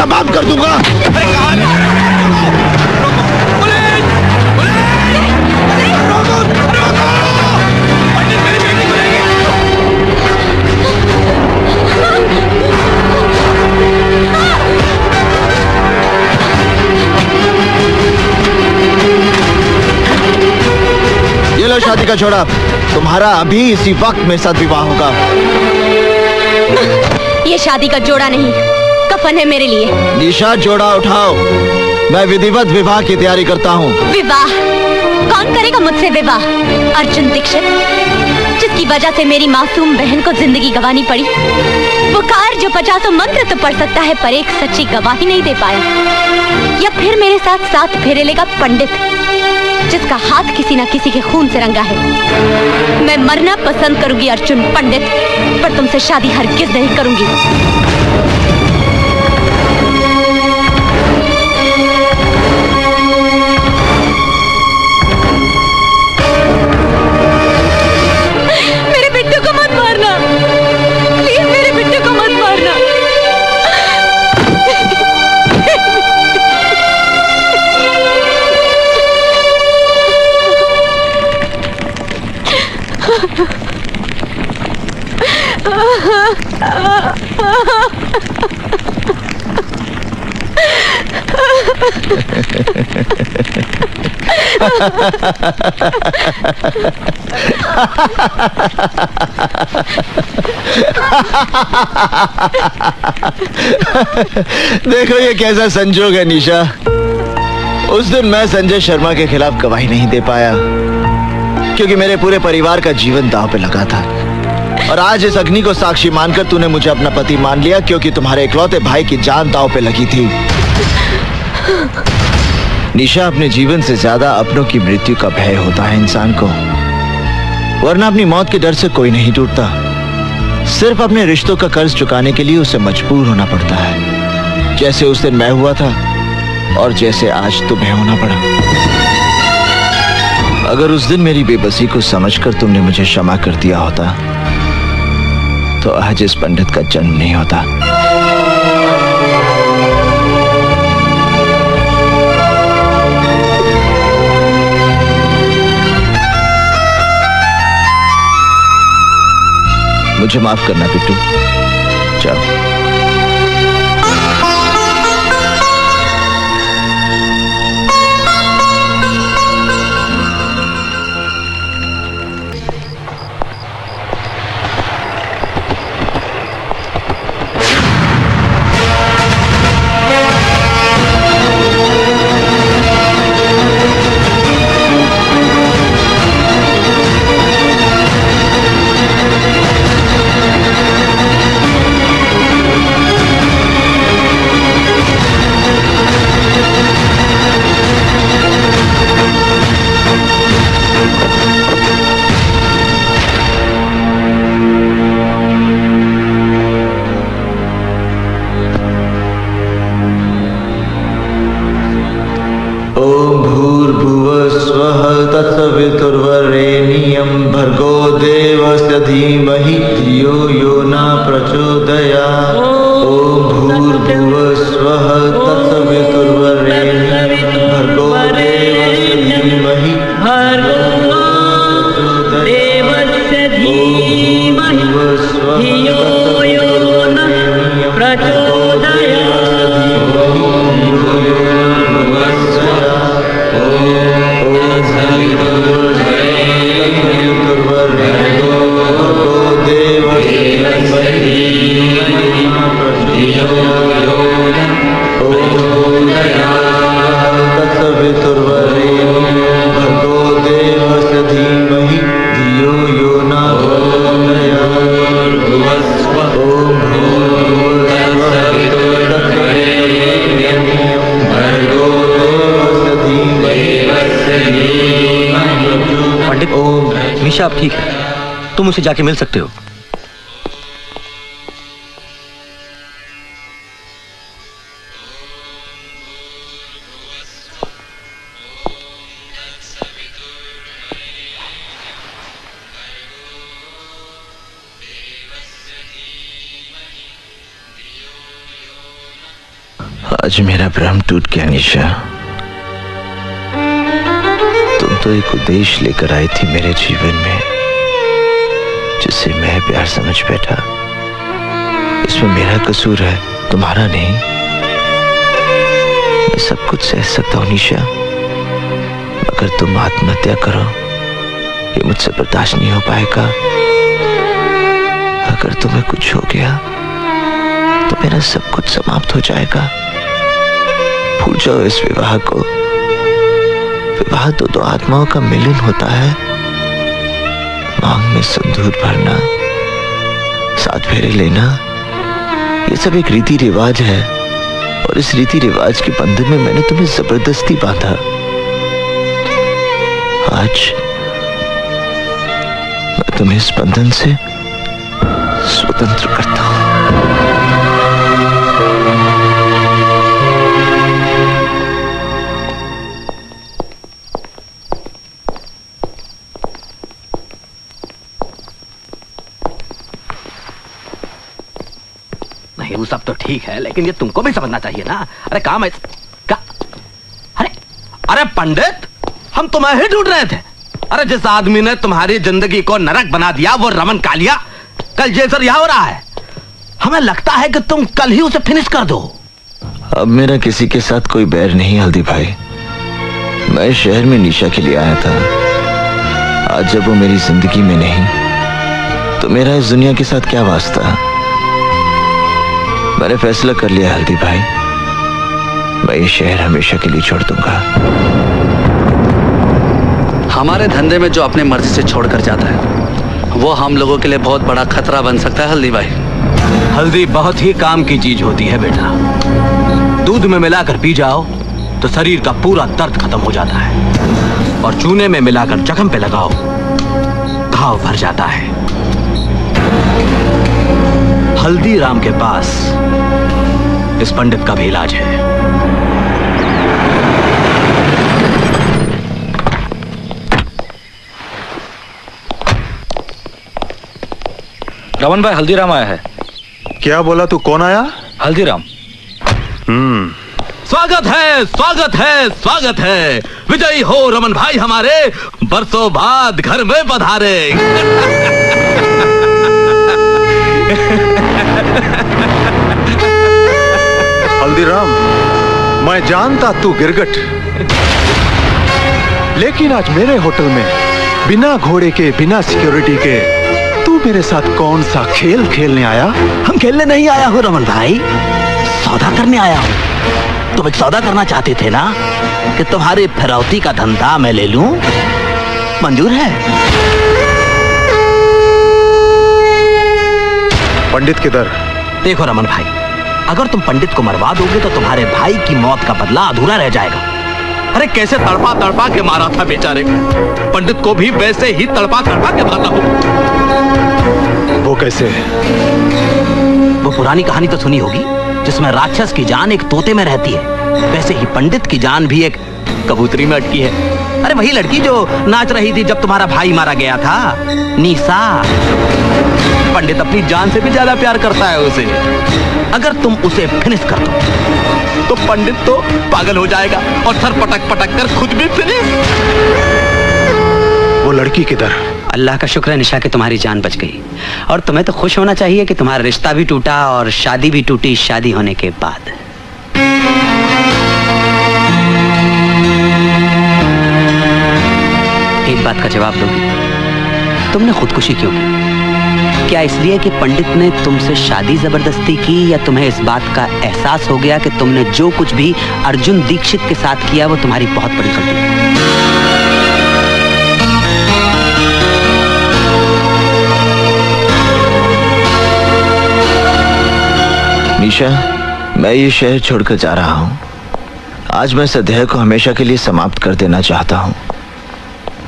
समाप्त कर दूंगा। अरे कहाँ है? रोको! पुलिस! पुलिस! रोको! रोको! पंडित मेरी बेटी को लेंगे। ये लो शादी का जोड़ा, तुम्हारा अभी इसी वक्त मेरे साथ विवाह होगा। ये शादी का जोड़ा नहीं, कफन है मेरे लिए। निशा, जोड़ा उठाओ, मैं विधिवत विवाह की तैयारी करता हूँ। विवाह? कौन करेगा मुझसे विवाह? अर्जुन दीक्षित, जिसकी वजह से मेरी मासूम बहन को जिंदगी गंवानी पड़ी। बुखार जो 50 मंत्र तो पढ़ सकता है पर एक सच्ची गवाही नहीं दे पाया। या फिर मेरे साथ साथ फेरे लेगा पंडित, जिसका हाथ किसी ना किसी के खून से रंगा है। मैं मरना पसंद करूंगी अर्जुन पंडित, पर तुमसे शादी हरगिज नहीं करूंगी। मेरे बिट्टू को मत मारना, प्लीज मेरे बिट्टू को मत मारना। देखो ये कैसा संजोग है निशा। उस दिन मैं संजय शर्मा के खिलाफ गवाही नहीं दे पाया क्योंकि मेरे पूरे परिवार का जीवन दांव पे लगा था। और आज इस अग्नि को साक्षी मानकर तूने मुझे अपना पति मान लिया क्योंकि तुम्हारे इकलौते भाई की जान दांव पे लगी थी। निशा, अपने जीवन से ज्यादा अपनों की मृत्यु का भय होता है इंसान को, वरना अपनी मौत के डर से कोई नहीं टूटता। सिर्फ अपने रिश्तों का कर्ज चुकाने के लिए उसे मजबूर होना पड़ता है, जैसे उस दिन मैं हुआ था और जैसे आज तुम्हें होना पड़ा। अगर उस दिन मेरी बेबसी को समझकर तुमने मुझे क्षमा कर दिया होता तो आज इस पंडित का जन्म नहीं होता। मुझे माफ करना बिट्टू, जाओ। तत्सवितुर्वरेण्यं भर्गो देवस्य धीमहि धियो यो न प्रचोदयात्। ओम भूर्भुवस्वः तत्सवितुर्वरेण्यं भर्गो देवस्य धीमहि धियो यो न प्रचोदयात्। निशा आप ठीक है, तुम उसे जाके मिल सकते हो। आज मेरा भ्रम टूट गया निशा। तुम तो एक उद्देश्य लेकर आई थी मेरे जीवन में, जिसे मैं प्यार समझ बैठा। इसमें मेरा कसूर है, तुम्हारा नहीं। मैं सब कुछ सह सकता हूं निशा, मगर तुम आत्महत्या करो ये मुझसे बर्दाश्त नहीं हो पाएगा। अगर तुम्हें कुछ हो गया तो मेरा सब कुछ समाप्त हो जाएगा। भूल जाओ इस विवाह को। विवाह तो दो आत्माओं का मिलन होता है। मांग में सिंदूर भरना, 7 फेरे लेना, ये सब एक रीति रिवाज है, और इस रीति रिवाज के बंधन में मैंने तुम्हें जबरदस्ती बांधा। आज मैं तुम्हें इस बंधन से स्वतंत्र करता हूं। नहीं, वो सब तो ठीक है, लेकिन ये तुमको भी समझना चाहिए ना। अरे काम ऐसा क्या? अरे पंडित, हम तुम्हें ही ढूंढ रहे थे। अरे जिस आदमी ने तुम्हारी जिंदगी को नरक बना दिया वो रमन कालिया कल जेल से रिहा हो रहा है। हमें लगता है कि तुम कल ही उसे फिनिश कर दो। अब मेरा किसी के साथ कोई बैर नहीं हल्दी भाई। मैं शहर में निशा के लिए आया था। आज जब वो मेरी जिंदगी में नहीं तो मेरा इस दुनिया के साथ क्या वास्ता। मैंने फैसला कर लिया हल्दी भाई, मैं ये शहर हमेशा के लिए छोड़ दूंगा। हमारे धंधे में जो अपने मर्जी से छोड़कर जाता है वो हम लोगों के लिए बहुत बड़ा खतरा बन सकता है हल्दी भाई। हल्दी बहुत ही काम की चीज होती है बेटा। दूध में मिलाकर पी जाओ तो शरीर का पूरा दर्द खत्म हो जाता है, और चूने में मिलाकर जख्म पे लगाओ घाव भर जाता है। हल्दीराम के पास इस पंडित का भी इलाज है। रमन भाई, हल्दीराम आया है। क्या बोला तू? कौन आया? हल्दीराम। स्वागत है, स्वागत है, स्वागत है। विजयी हो रमन भाई हमारे, बरसों बाद घर में पधारे। हल्दीराम, मैं जानता तू गिरगट, लेकिन आज मेरे होटल में बिना घोड़े के, बिना सिक्योरिटी के तू मेरे साथ कौन सा खेल खेलने आया? हम खेलने नहीं आया हूँ रमन भाई, सौदा करने आया हूँ। तुम एक सौदा करना चाहते थे ना, कि तुम्हारी फिरौती का धंधा मैं ले लूं, मंजूर है? पंडित किधर? देखो रमन भाई, अगर तुम पंडित को मरवा दोगे तो तुम्हारे भाई की मौत का बदला अधूरा रह जाएगा। अरे कैसे तड़पा तड़पा के मारा था बेचारे को, पंडित को भी वैसे ही तड़पा तड़पा के मारना हो। वो कैसे? वो पुरानी कहानी तो सुनी होगी, जिसमें राक्षस की जान एक तोते में रहती है, वैसे ही पंडित की जान भी एक कबूतरी में अटकी है। अरे वही लड़की जो नाच रही थी जब तुम्हारा भाई मारा गया था, निशा। पंडित अपनी जान से भी ज्यादा प्यार करता है उसे। अगर तुम उसे फिनिश कर दो तो पंडित तो पागल हो जाएगा और सर पटक पटक कर खुद भी फिनिश। वो लड़की किधर? अल्लाह का शुक्र है निशा कि तुम्हारी जान बच गई, और तुम्हें तो खुश होना चाहिए कि तुम्हारा रिश्ता भी टूटा और शादी भी टूटी शादी होने के बाद। एक बात का जवाब दोगी, तुमने खुदकुशी क्यों की? क्या इसलिए कि पंडित ने तुमसे शादी जबरदस्ती की, या तुम्हें इस बात का एहसास हो गया कि तुमने जो कुछ भी अर्जुन दीक्षित के साथ किया वो तुम्हारी बहुत बड़ी गलती है? निशा, मैं ये शहर छोड़कर जा रहा हूं। आज मैं इस अध्याय को हमेशा के लिए समाप्त कर देना चाहता हूं।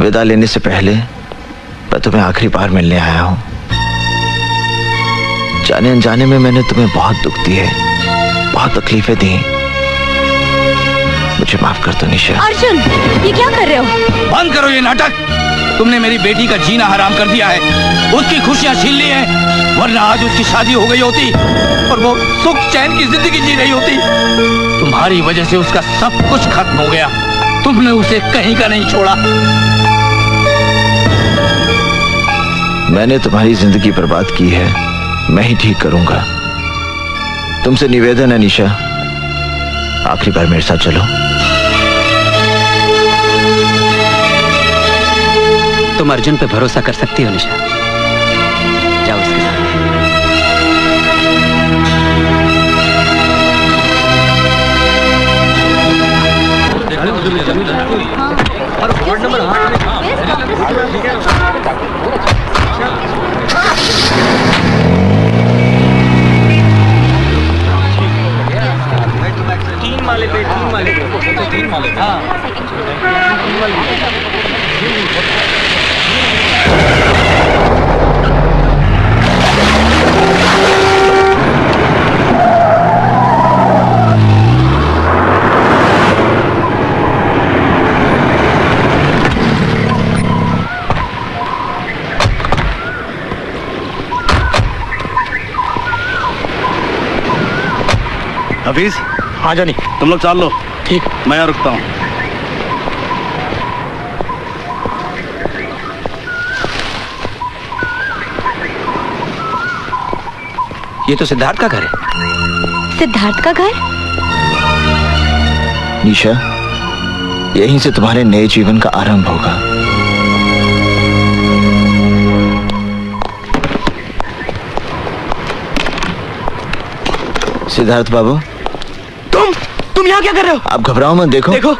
विदा लेने से पहले मैं तुम्हें आखिरी बार मिलने आया हूं। जाने अनजाने में मैंने तुम्हें बहुत दुख दिए, बहुत तकलीफें दी। मुझे माफ कर दो निशा। अर्जुन, ये क्या कर रहे हो? बंद करो ये नाटक। तुमने मेरी बेटी का जीना हराम कर दिया है, उसकी खुशियां छीन ली हैं, वरना आज उसकी शादी हो गई होती और वो सुख चैन की जिंदगी जी रही होती। तुम्हारी वजह से उसका सब कुछ खत्म हो गया। तुमने उसे कहीं का नहीं छोड़ा। मैंने तुम्हारी जिंदगी बर्बाद की है, मैं ही ठीक करूंगा। तुमसे निवेदन है निशा, आखिरी बार मेरे साथ चलो। तुम अर्जुन पे भरोसा कर सकती हो निशा, जाओ उसके साथ। हफीज, हाँ जानी, तुम लोग चाल लो। ठीक, मैं यहाँ रुकता हूँ। ये तो सिद्धार्थ का घर है। सिद्धार्थ का घर? निशा, यहीं से तुम्हारे नए जीवन का आरंभ होगा। सिद्धार्थ बाबू, तुम यहाँ क्या कर रहे हो? आप घबराओ मत, देखो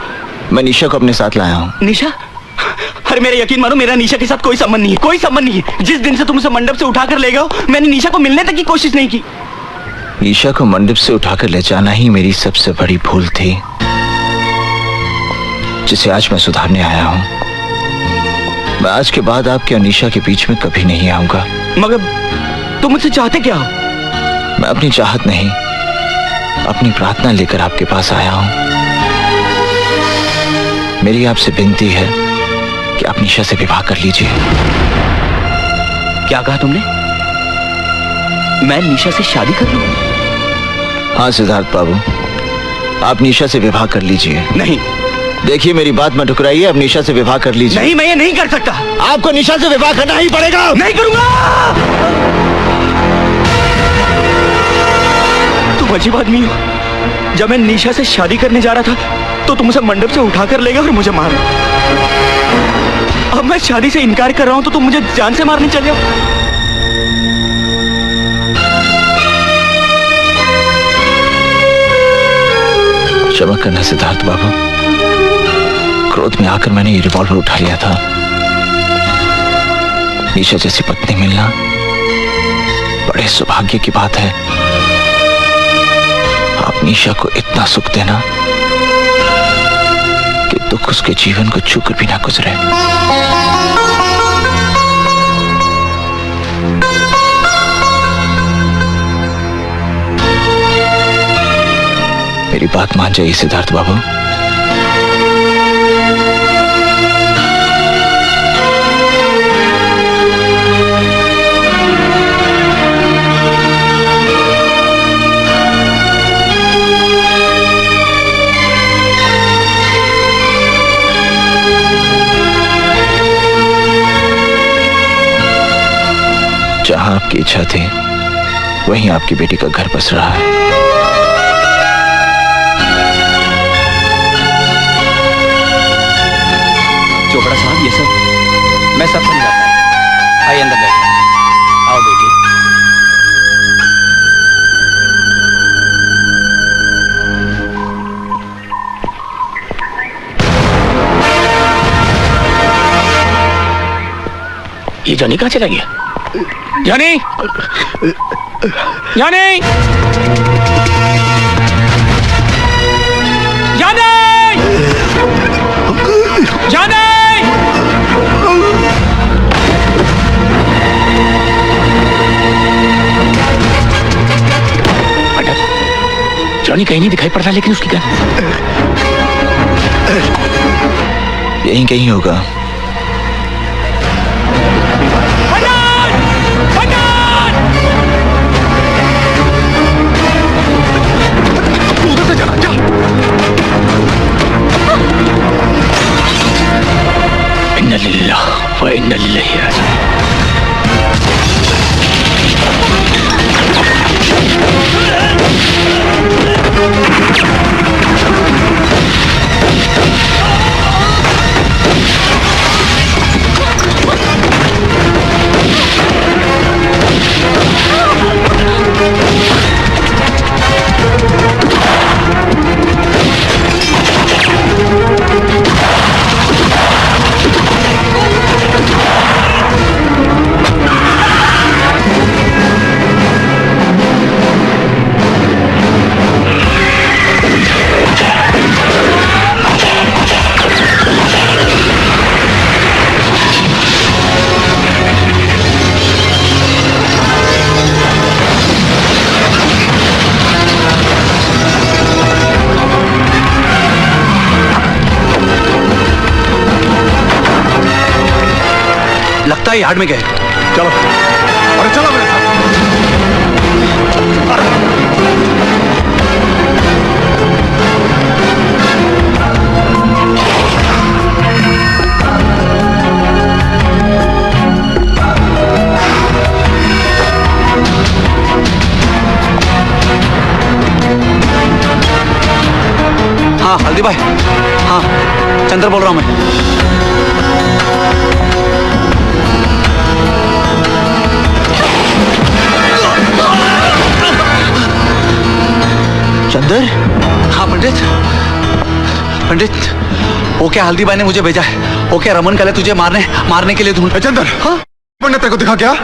मैं निशा को अपने साथ लाया हूँ। निशा? अरे मेरा यकीन मानो, मेरा निशा के साथ कोई संबंध नहीं है, कोई संबंध नहीं है। जिस दिन से तुम उसे मंडप से उठाकर ले गए हो, मैंने निशा को मिलने तक की कोशिश नहीं की। निशा को मंडप से उठाकर ले जाना ही मेरी सबसे बड़ी भूल थी, जिसे आज मैं सुधारने आया हूँ। मैं आज के बाद आपके और निशा के बीच में कभी नहीं आऊंगा। मगर तुम मुझसे चाहते क्या हो? मैं अपनी चाहत नहीं, अपनी प्रार्थना लेकर आपके पास आया हूं। मेरी आपसे विनती है कि आप निशा से विवाह कर लीजिए। क्या कहा तुमने? मैं निशा से शादी कर लूं? हाँ सिद्धार्थ बाबू, आप निशा से विवाह कर लीजिए। नहीं। देखिए मेरी बात मत ठुकराइए, आप निशा से विवाह कर लीजिए। नहीं, मैं ये नहीं कर सकता। आपको निशा से विवाह करना ही पड़ेगा। नहीं करूंगा। तुम अजीब आदमी हो। जब मैं निशा से शादी करने जा रहा था तो तुम उसे मंडप से उठाकर ले गए और मुझे मारा। अब मैं शादी से इनकार कर रहा हूं तो तुम मुझे जान से मारने चले हो। क्षमा करना सिद्धार्थ बाबू, क्रोध में आकर मैंने ये रिवॉल्वर उठा लिया था। निशा जैसी पत्नी मिलना बड़े सौभाग्य की बात है। आप निशा को इतना सुख देना कि दुख उसके जीवन को छूकर भी ना गुजरे। मेरी बात मान जाइए सिद्धार्थ बाबू। जहां आपकी इच्छा थी वहीं आपकी बेटी का घर बस रहा है। चोपड़ा साहब, ये सब मैं सब समझाता हूं। आइए अंदर बैठिए। आओ बेटी। ये जानी कहाँ चला गया? जानी, जानी, जानी, जानी। जॉनी कहीं नहीं दिखाई पड़ रहा, लेकिन उसकी गन यहीं कहीं होगा। उधर से चला जा। इन्ना लिल्लाह व इन्ना इलैहि राजिऊन। लगता है यार्ड में गए। चलो, अरे चलो मेरे साथ। हाँ हल्दी भाई, हाँ चंद्र बोल रहा हूँ मैं। चंदर, हाँ पंडित, पंडित ओके हल्दी भाई ने मुझे भेजा है। ओके रमन कल तुझे मारने के लिए ढूंढ। चंदर, हाँ पंडित तेरे को दिखा क्या?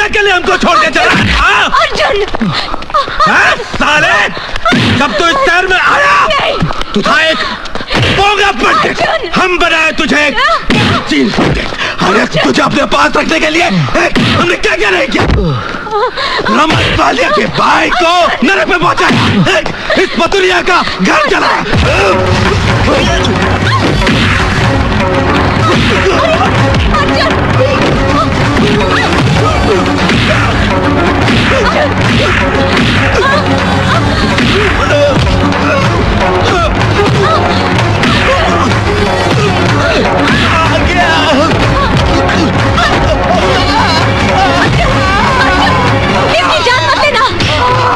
के लिए हमको छोड़ के चला। अर्जुन! हाँ? साले, जब तू इस शहर में आया तू था एक बोंगा पंडित। हम बनाए तुझे एक चीन पंडित। अरे तुझे अपने पास रखने के लिए हमने क्या क्या नहीं किया। रमन वालिया के भाई को नरक में पहुंचाया, इस मथुरिया का घर जलाया।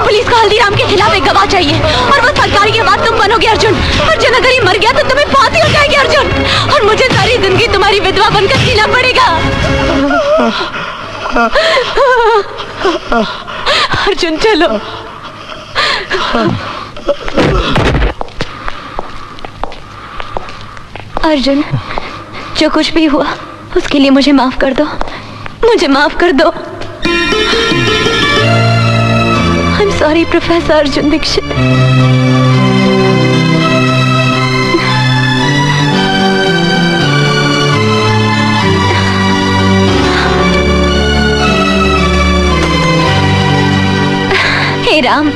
पुलिस को हल्दीराम के खिलाफ एक गवाह चाहिए और वो सरकार के बाद तुम बनोगे अर्जुन। अर्जुन अगर ये मर गया तो तुम्हें फांसी हो जाएगी अर्जुन, और मुझे सारी जिंदगी तुम्हारी विधवा बनकर जीना पड़ेगा। अर्जुन चलो। अर्जुन, जो कुछ भी हुआ उसके लिए मुझे माफ कर दो, मुझे माफ कर दो। I'm sorry, professor Arjun Dixit. हे राम,